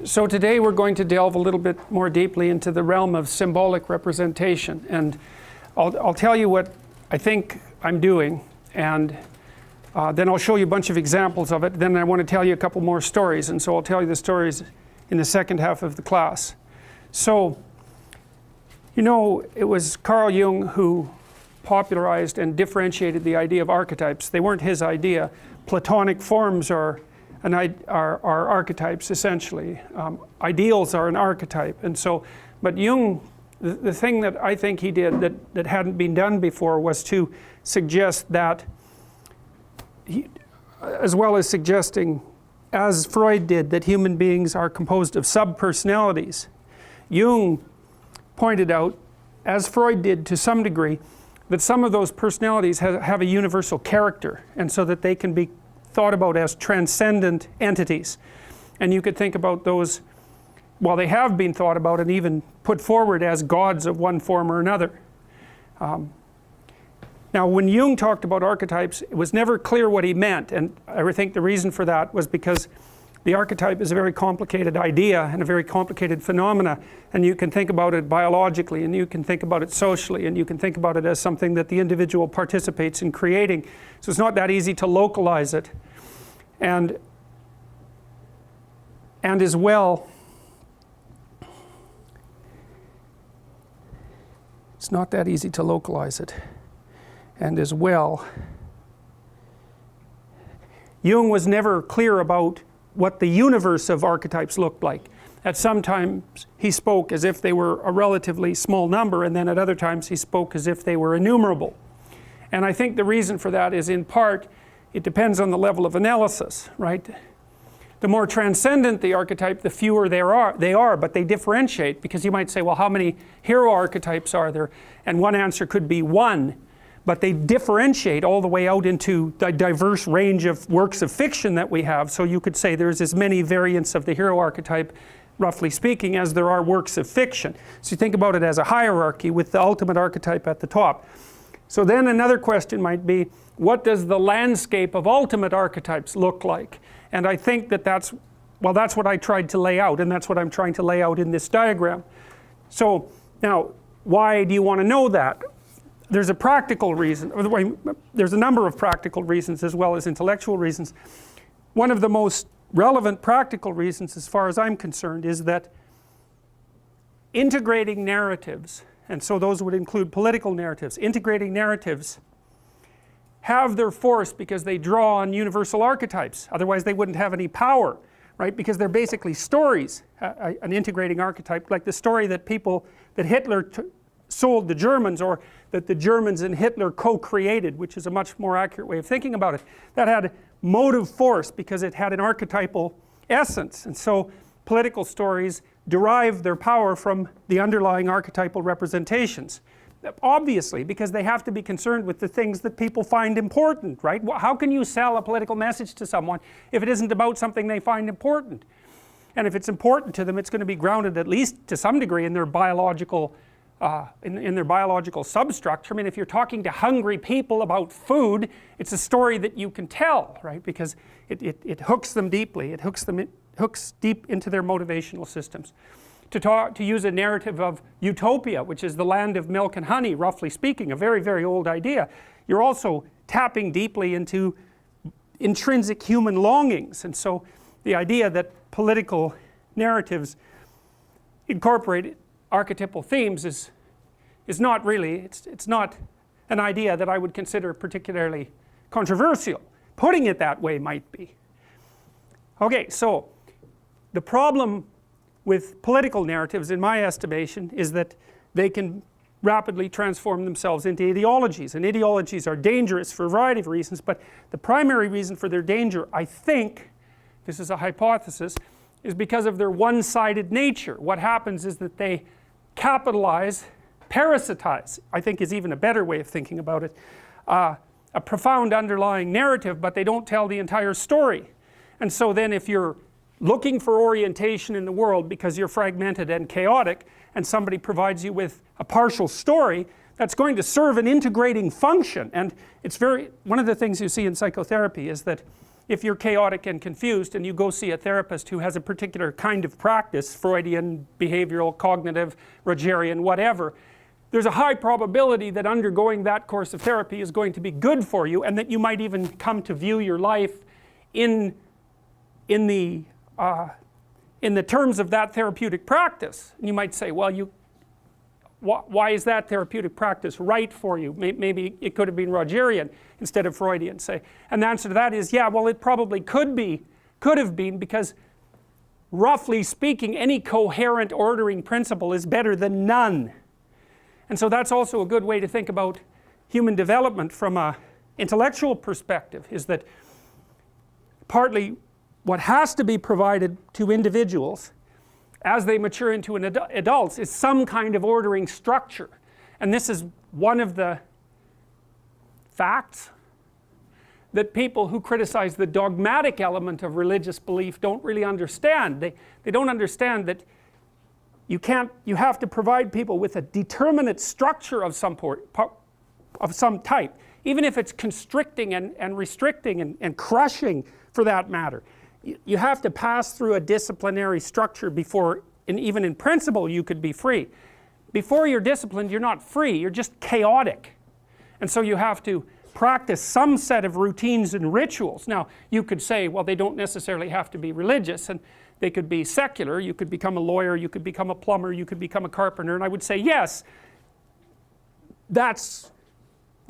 So today we're going to delve a little bit more deeply into the realm of symbolic representation, and I'll tell you what I think I'm doing, and then I'll show you a bunch of examples of it. Then I want to tell you a couple more stories, and so I'll tell you the stories in the second half of the class. So, you know, it was Carl Jung who popularized and differentiated the idea of archetypes. They weren't his idea. Platonic forms are archetypes, essentially. Ideals are an archetype. And so, but Jung, the thing that I think he did that hadn't been done before was to suggest that, as well as suggesting, as Freud did, that human beings are composed of sub-personalities. Jung pointed out, as Freud did to some degree, that some of those personalities have a universal character, and so that they can be thought about as transcendent entities. And you could think about those, well, they have been thought about and even put forward as gods of one form or another. Now, when Jung talked about archetypes, it was never clear what he meant, and I think the reason for that was because the archetype is a very complicated idea and a very complicated phenomena, and you can think about it biologically, and you can think about it socially, and you can think about it as something that the individual participates in creating. So it's not that easy to localize it. And as well, it's not that easy to localize it. And as well, Jung was never clear about what the universe of archetypes looked like. At some times he spoke as if they were a relatively small number, and then at other times he spoke as if they were innumerable. And I think the reason for that is, in part, it depends on the level of analysis, right? The more transcendent the archetype, the fewer they are, but they differentiate, because you might say, well, how many hero archetypes are there? And one answer could be one. But they differentiate all the way out into the diverse range of works of fiction that we have. So you could say there's as many variants of the hero archetype, roughly speaking, as there are works of fiction. So you think about it as a hierarchy with the ultimate archetype at the top. So then another question might be, what does the landscape of ultimate archetypes look like? And I think that's what I tried to lay out, and that's what I'm trying to lay out in this diagram. So now, why do you want to know that? There's a practical reason, or there's a number of practical reasons as well as intellectual reasons. One of the most relevant practical reasons, as far as I'm concerned, is that integrating narratives, and so those would include political narratives, integrating narratives have their force because they draw on universal archetypes. Otherwise they wouldn't have any power, right? Because they're basically stories, an integrating archetype, like the story that Hitler sold the Germans, or that the Germans and Hitler co-created, which is a much more accurate way of thinking about it. That had motive force because it had an archetypal essence, and so political stories derive their power from the underlying archetypal representations. Obviously, because they have to be concerned with the things that people find important, right? How can you sell a political message to someone if it isn't about something they find important? And if it's important to them, it's going to be grounded, at least to some degree, in their biological in their biological substructure. I mean, if you're talking to hungry people about food, it's a story that you can tell, right? Because it hooks them deeply. It hooks deep into their motivational systems. To use a narrative of utopia, which is the land of milk and honey, roughly speaking, a very, very old idea, you're also tapping deeply into intrinsic human longings. And so the idea that political narratives incorporate archetypal themes is not really, it's not an idea that I would consider particularly controversial. Putting it that way might be. Okay, so the problem with political narratives, in my estimation, is that they can rapidly transform themselves into ideologies, and ideologies are dangerous for a variety of reasons, but the primary reason for their danger, I think, this is a hypothesis, is because of their one-sided nature. What happens is that they capitalize, parasitize, I think is even a better way of thinking about it, a profound underlying narrative, but they don't tell the entire story. And so then if you're looking for orientation in the world because you're fragmented and chaotic, and somebody provides you with a partial story, that's going to serve an integrating function. And it's one of the things you see in psychotherapy is that if you're chaotic and confused and you go see a therapist who has a particular kind of practice, Freudian, behavioral, cognitive, Rogerian, whatever, there's a high probability that undergoing that course of therapy is going to be good for you, and that you might even come to view your life in the terms of that therapeutic practice. And you might say, well, why is that therapeutic practice right for you? Maybe it could have been Rogerian instead of Freudian, say. And the answer to that is, yeah, well, it probably could have been, because roughly speaking, any coherent ordering principle is better than none. And so that's also a good way to think about human development from an intellectual perspective, is that partly what has to be provided to individuals as they mature into adults is some kind of ordering structure. And this is one of the facts that people who criticize the dogmatic element of religious belief don't really understand. They don't understand that you have to provide people with a determinate structure of some type, even if it's constricting and restricting and crushing for that matter. You have to pass through a disciplinary structure before, and even in principle, you could be free. Before you're disciplined, you're not free, you're just chaotic. And so you have to practice some set of routines and rituals. Now, you could say, well, they don't necessarily have to be religious, and they could be secular. You could become a lawyer, you could become a plumber, you could become a carpenter, and I would say, yes, that's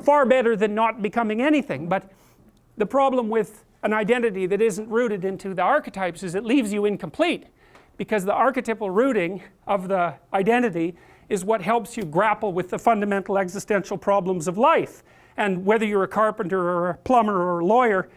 far better than not becoming anything. But the problem with an identity that isn't rooted into the archetypes is it leaves you incomplete, because the archetypal rooting of the identity is what helps you grapple with the fundamental existential problems of life. And whether you're a carpenter or a plumber or a lawyer,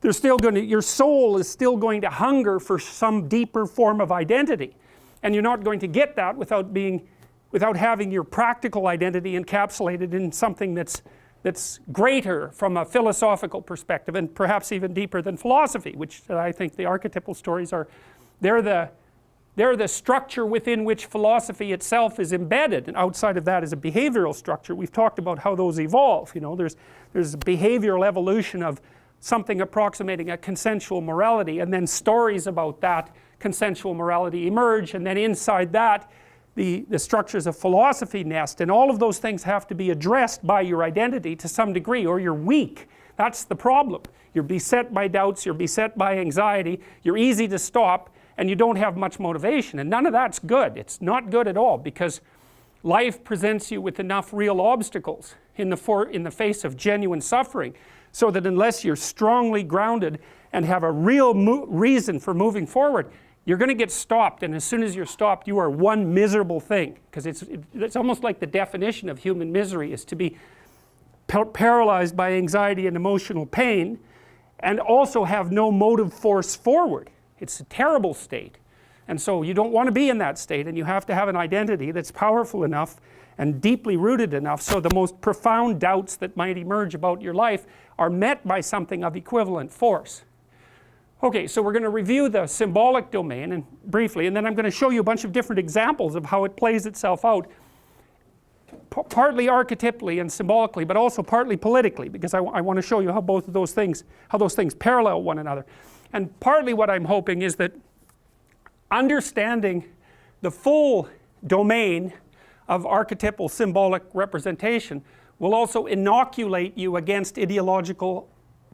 your soul is still going to hunger for some deeper form of identity, and you're not going to get that without having your practical identity encapsulated in something that's greater from a philosophical perspective, and perhaps even deeper than philosophy, which I think the archetypal stories are. They're the structure within which philosophy itself is embedded, and outside of that is a behavioral structure. We've talked about how those evolve. There's a behavioral evolution of something approximating a consensual morality, and then stories about that consensual morality emerge, and then inside that the structures of philosophy nest, and all of those things have to be addressed by your identity to some degree, or you're weak. That's the problem. You're beset by doubts, you're beset by anxiety, you're easy to stop, and you don't have much motivation, and none of that's good. It's not good at all, because life presents you with enough real obstacles in the face of genuine suffering, so that unless you're strongly grounded and have a real reason for moving forward, you're going to get stopped, and as soon as you're stopped, you are one miserable thing. Because it's almost like the definition of human misery is to be paralyzed by anxiety and emotional pain, and also have no motive force forward. It's a terrible state, and so you don't want to be in that state, and you have to have an identity that's powerful enough and deeply rooted enough so the most profound doubts that might emerge about your life are met by something of equivalent force. Okay, so we're going to review the symbolic domain and briefly, and then I'm going to show you a bunch of different examples of how it plays itself out, partly archetypally and symbolically, but also partly politically, because I want to show you how both of those things parallel one another. And partly what I'm hoping is that understanding the full domain of archetypal symbolic representation will also inoculate you against ideological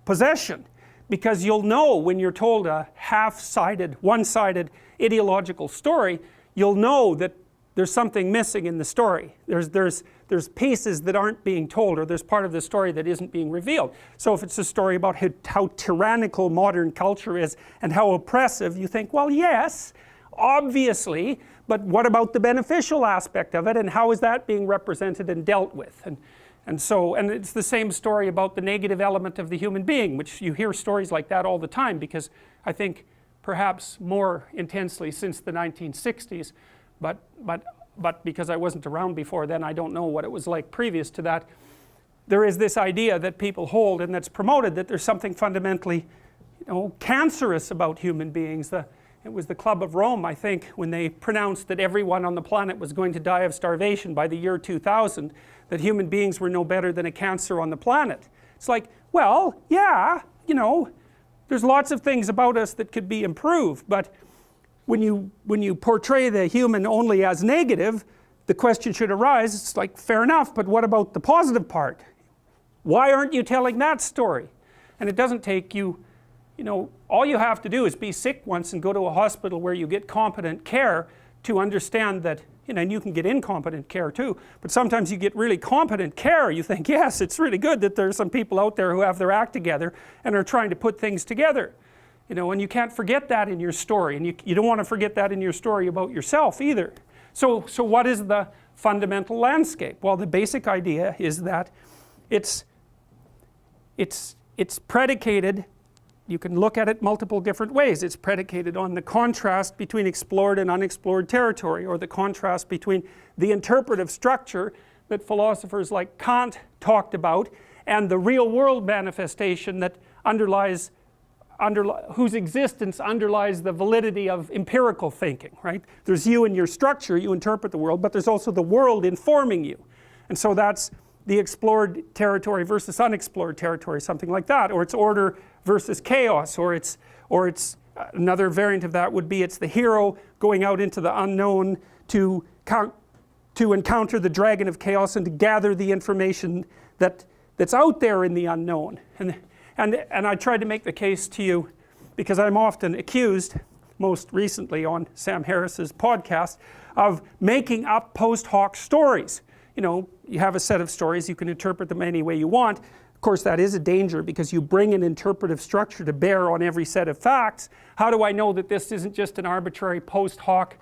possession, because you'll know when you're told a half-sided, one-sided ideological story, you'll know that there's something missing in the story. There's pieces that aren't being told, or there's part of the story that isn't being revealed. So if it's a story about how tyrannical modern culture is and how oppressive, you think, well, yes, obviously, but what about the beneficial aspect of it, and how is that being represented and dealt with? And it's the same story about the negative element of the human being, which you hear stories like that all the time, because I think perhaps more intensely since the 1960s, but because I wasn't around before then, I don't know what it was like previous to that. There is this idea that people hold, and that's promoted, that there's something fundamentally, cancerous about human beings. It was the Club of Rome, I think, when they pronounced that everyone on the planet was going to die of starvation by the year 2000, that human beings were no better than a cancer on the planet. It's like, well, yeah, there's lots of things about us that could be improved, but when you portray the human only as negative, the question should arise, it's like, fair enough, but what about the positive part? Why aren't you telling that story? And it doesn't take you, all you have to do is be sick once and go to a hospital where you get competent care to understand that, and you can get incompetent care too, but sometimes you get really competent care. You think, yes, it's really good that there's some people out there who have their act together and are trying to put things together. And you can't forget that in your story, and you don't want to forget that in your story about yourself either. So what is the fundamental landscape? Well, the basic idea is that it's predicated, you can look at it multiple different ways. It's predicated on the contrast between explored and unexplored territory, or the contrast between the interpretive structure that philosophers like Kant talked about and the real world manifestation that whose existence underlies the validity of empirical thinking, right? There's you and your structure, you interpret the world, but there's also the world informing you. And so that's the explored territory versus unexplored territory, something like that, or it's order versus chaos, or it's another variant of that would be it's the hero going out into the unknown to encounter the dragon of chaos and to gather the information that's out there in the unknown. And I tried to make the case to you, because I'm often accused, most recently on Sam Harris's podcast, of making up post hoc stories. You have a set of stories, you can interpret them any way you want. Of course, that is a danger, because you bring an interpretive structure to bear on every set of facts. How do I know that this isn't just an arbitrary post hoc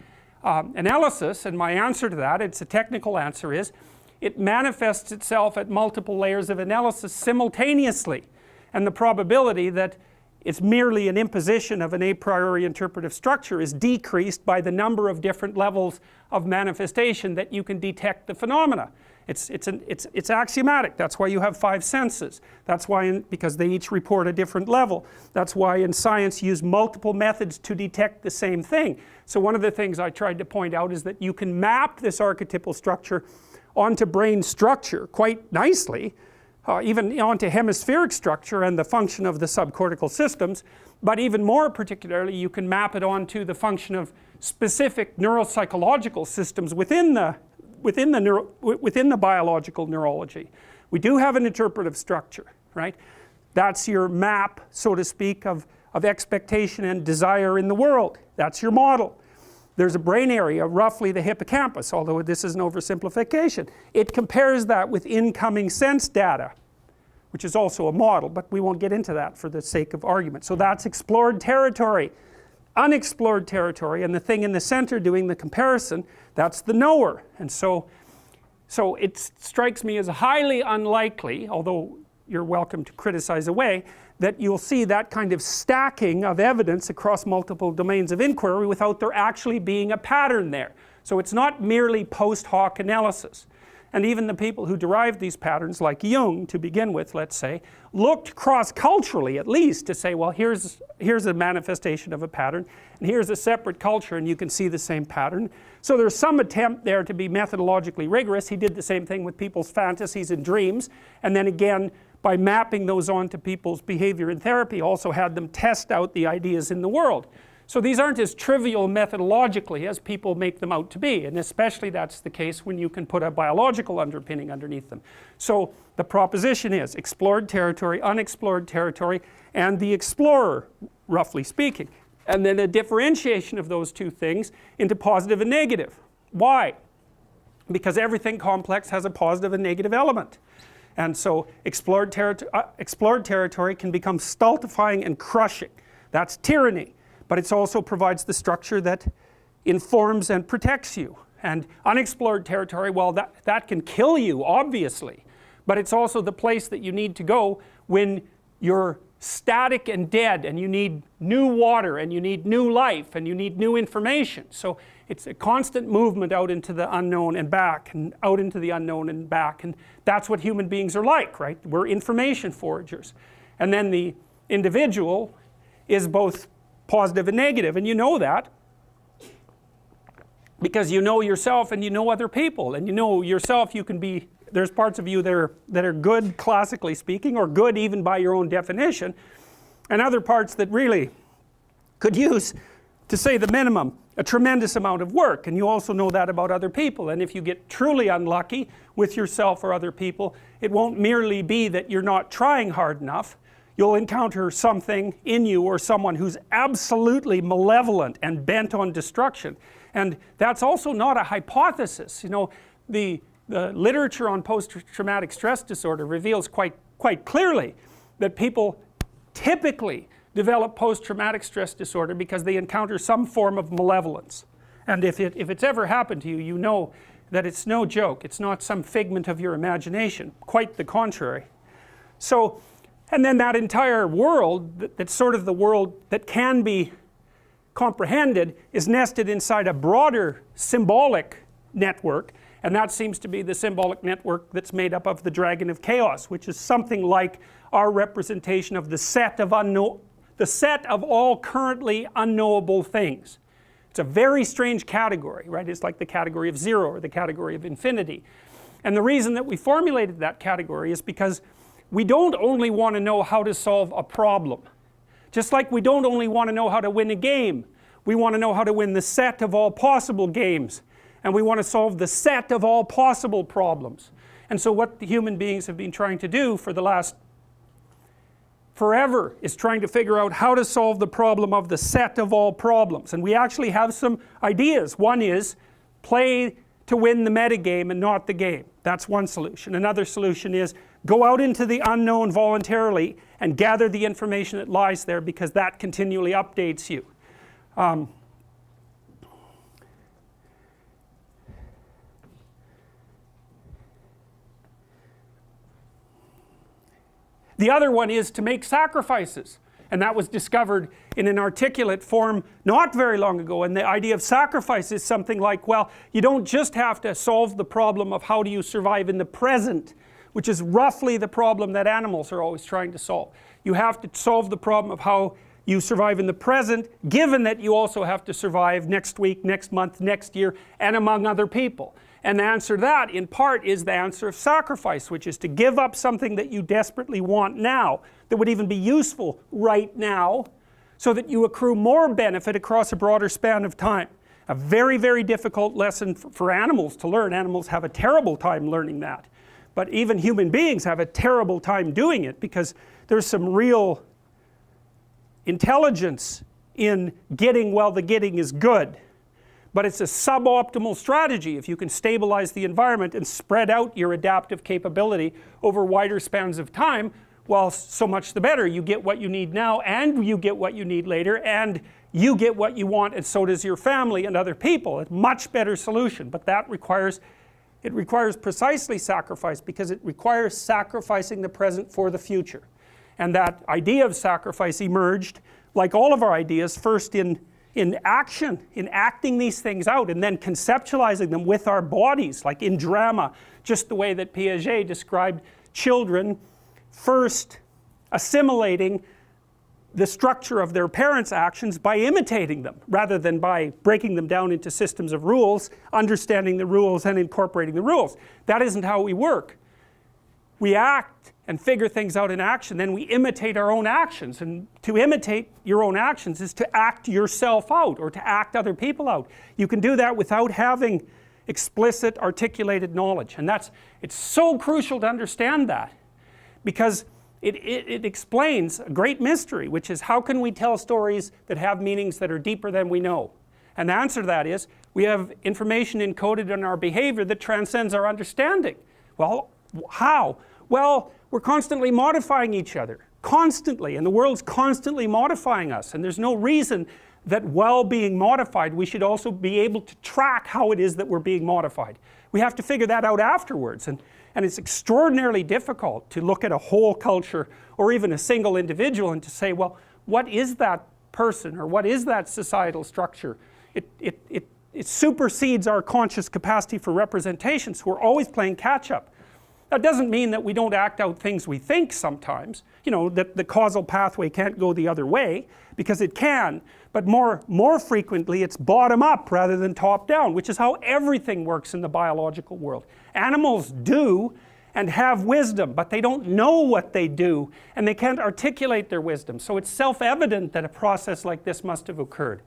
analysis? And my answer to that, it's a technical answer, is it manifests itself at multiple layers of analysis simultaneously. And the probability that it's merely an imposition of an a priori interpretive structure is decreased by the number of different levels of manifestation that you can detect the phenomena. It's axiomatic. That's why you have 5 senses. That's why, because they each report a different level. That's why in science you use multiple methods to detect the same thing. So one of the things I tried to point out is that you can map this archetypal structure onto brain structure quite nicely, even onto hemispheric structure and the function of the subcortical systems, but even more particularly you can map it onto the function of specific neuropsychological systems within the biological neurology. We do have an interpretive structure, right? That's your map, so to speak, of expectation and desire in the world. That's your model. There's a brain area, roughly the hippocampus, although this is an oversimplification. It compares that with incoming sense data, which is also a model, but we won't get into that for the sake of argument. So that's explored territory. Unexplored territory, and the thing in the center doing the comparison, that's the knower. And so it strikes me as highly unlikely, although you're welcome to criticize away, that you'll see that kind of stacking of evidence across multiple domains of inquiry without there actually being a pattern there. So it's not merely post hoc analysis. And even the people who derived these patterns, like Jung to begin with, let's say, looked cross-culturally at least to say, well, here's a manifestation of a pattern, and here's a separate culture, and you can see the same pattern. So there's some attempt there to be methodologically rigorous. He did the same thing with people's fantasies and dreams, and then again, by mapping those onto people's behavior in therapy, also had them test out the ideas in the world. So these aren't as trivial methodologically as people make them out to be, and especially that's the case when you can put a biological underpinning underneath them. So the proposition is explored territory, unexplored territory, and the explorer, roughly speaking. And then a differentiation of those two things into positive and negative. Why? Because everything complex has a positive and negative element. And so explored territory can become stultifying and crushing. That's tyranny. But it also provides the structure that informs and protects you. And unexplored territory, well, that can kill you, obviously. But it's also the place that you need to go when you're static and dead, and you need new water, and you need new life, and you need new information. So it's a constant movement out into the unknown and back, and out into the unknown and back. And that's what human beings are like, right? We're information foragers. And then the individual is both positive and negative, and you know that because you know yourself and you know other people, and you know yourself. You can be, there's parts of you that are good classically speaking, or good even by your own definition, and other parts that really could use, to say the minimum, a tremendous amount of work. And you also know that about other people. And if you get truly unlucky with yourself or other people, it won't merely be that you're not trying hard enough. You'll encounter something in you or someone who's absolutely malevolent and bent on destruction. And that's also not a hypothesis. You know, the literature on post-traumatic stress disorder reveals quite clearly that people typically develop post-traumatic stress disorder because they encounter some form of malevolence. And if it's ever happened to you, you know that it's no joke. It's not some figment of your imagination. Quite the contrary. So, and then that entire world, that's sort of the world that can be comprehended, is nested inside a broader symbolic network, and that seems to be the symbolic network that's made up of the Dragon of Chaos, which is something like our representation of the set of all currently unknowable things. It's a very strange category, right? It's like the category of zero or the category of infinity. And the reason that we formulated that category is because we don't only want to know how to solve a problem. Just like we don't only want to know how to win a game. We want to know how to win the set of all possible games. And we want to solve the set of all possible problems. And so what the human beings have been trying to do for the last forever is trying to figure out how to solve the problem of the set of all problems. And we actually have some ideas. One is play to win the metagame and not the game. That's one solution. Another solution is go out into the unknown voluntarily and gather the information that lies there, because that continually updates you. The other one is to make sacrifices, and that was discovered in an articulate form not very long ago. And the idea of sacrifice is something like, well, you don't just have to solve the problem of how do you survive in the present, which is roughly the problem that animals are always trying to solve. You have to solve the problem of how you survive in the present, given that you also have to survive next week, next month, next year, and among other people. And the answer to that, in part, is the answer of sacrifice, which is to give up something that you desperately want now, that would even be useful right now, so that you accrue more benefit across a broader span of time. A very, very difficult lesson for animals to learn. Animals have a terrible time learning that. But even human beings have a terrible time doing it, because there's some real intelligence in getting while the getting is good. But it's a suboptimal strategy if you can stabilize the environment and spread out your adaptive capability over wider spans of time. Well, so much the better. You get what you need now, and you get what you need later, and you get what you want, and so does your family and other people. A much better solution. But that requires precisely sacrifice, because it requires sacrificing the present for the future. And that idea of sacrifice emerged, like all of our ideas, first in action, in acting these things out, and then conceptualizing them with our bodies, like in drama, just the way that Piaget described children first assimilating the structure of their parents' actions by imitating them, rather than by breaking them down into systems of rules, understanding the rules and incorporating the rules. That isn't how we work. We act and figure things out in action, then we imitate our own actions. And to imitate your own actions is to act yourself out, or to act other people out. You can do that without having explicit, articulated knowledge. And it's so crucial to understand that, because it explains a great mystery, which is, how can we tell stories that have meanings that are deeper than we know? And the answer to that is, we have information encoded in our behavior that transcends our understanding. Well, how? Well, we're constantly modifying each other, constantly, and the world's constantly modifying us, and there's no reason that while being modified we should also be able to track how it is that we're being modified. We have to figure that out afterwards, and it's extraordinarily difficult to look at a whole culture or even a single individual and to say, well, what is that person, or what is that societal structure? It supersedes our conscious capacity for representation, so we're always playing catch-up. That doesn't mean that we don't act out things we think sometimes, you know, that the causal pathway can't go the other way, because it can, but more frequently it's bottom up rather than top down, which is how everything works in the biological world. Animals do, and have wisdom, but they don't know what they do, and they can't articulate their wisdom. So it's self-evident that a process like this must have occurred.